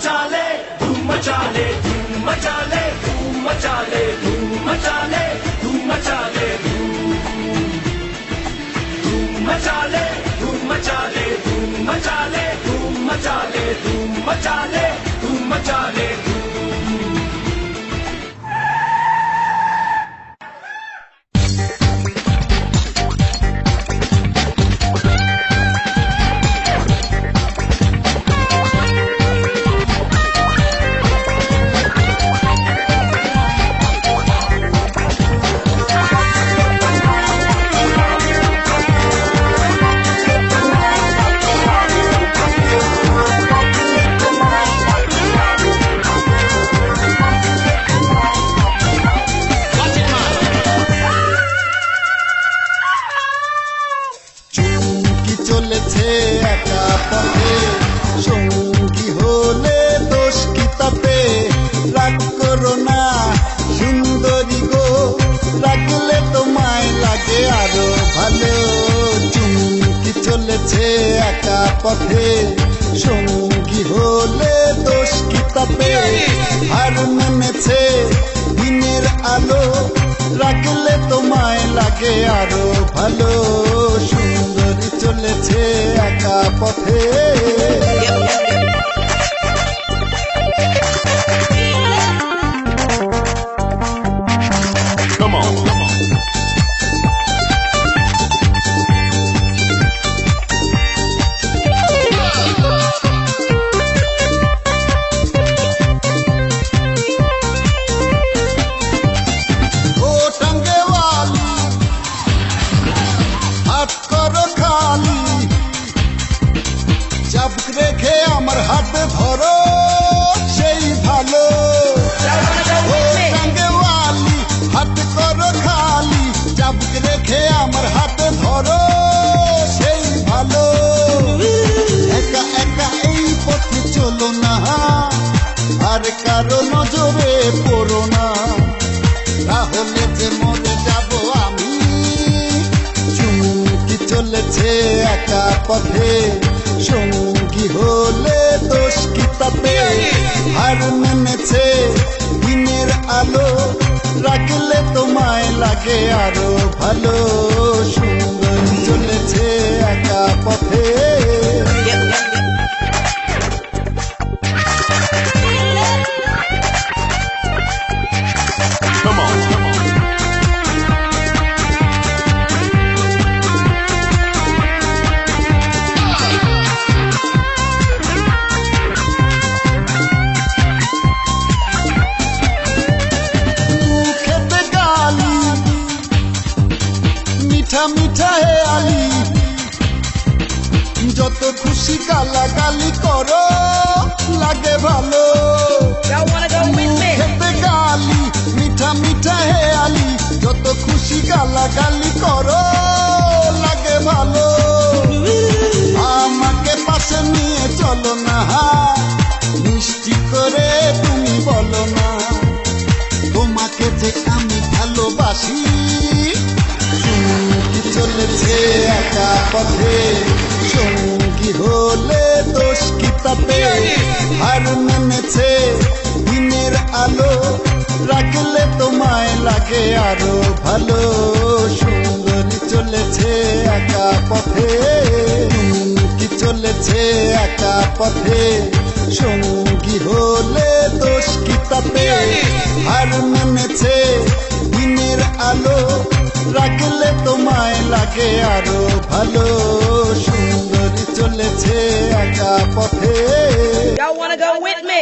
मचा ले धूम मचा ले धूम मचा ले धूम मचा ले धूम मचा ले धूम मचा ले धूम मचा ले धूम मचा ले धूम मचा ले धूम मचा ले धूम मचा ले धूम मचा ले চলেছে একা পথে সঙ্গী হলে দোষ কি তাতে রাগ করো না সুন্দরী গো রাখলে তোমায় লাগে আরো ভালো চুমকি চলেছে একা পথে সঙ্গী হলে দোষ কি তাতে হার মেনেছে দিনের আলো রাখলে তোমায় লাগে আরো ভালো সুন্দরী চলেছে একা পথে Come on, come on. ও টাঙ্গে ওয়ালি হাত করো খালি চাবুক রেখে আমার হাতে ধরো সেই ভালো ও টাঙ্গে ওয়ালি হাত করো খালি চাবুক রেখে আমার হাতে ধরো সেই ভালো একা একা এই পথে চলো না আর কারো নজরে পড়ো না তাহলে যে মরে যাব আমি চুমকি চলেছে একা পথে সঙ্গী হলে দোষ কি তাতে হার মেনেছে দিনের আলো রাখলে তোমায় লাগে আরো ভালো সুন্দরী চলেছে একা পথে Come on, come on. খেতে গালি মিঠা মিঠা হে আলি যত খুশি গালাগালি করো লাগে ভালো খেতে গালি মিঠা মিঠা হে আলি যত খুশি গালাগালি করো লাগে ভালো আমাকে পাশে নিয়ে চলো না মিষ্টি করে তুমি বলো না তোমাকে যে আমি ভালোবাসি চুমকি চলেছে একা পথে সঙ্গী হলে দোষ কি তাতে হার মেনেছে দিনের আলো রাখলে তোমায় লাগে আরো ভালো সুন্দরী চলেছে একা পথে চুমকি চলেছে একা পথে সঙ্গী হলে দোষ কি তাতে হার মেনেছে দিনের আলো রাখলে তোমায় লাগে আরো ভালো সুন্দরী চলেছে একা পথে Y'all wanna go with me?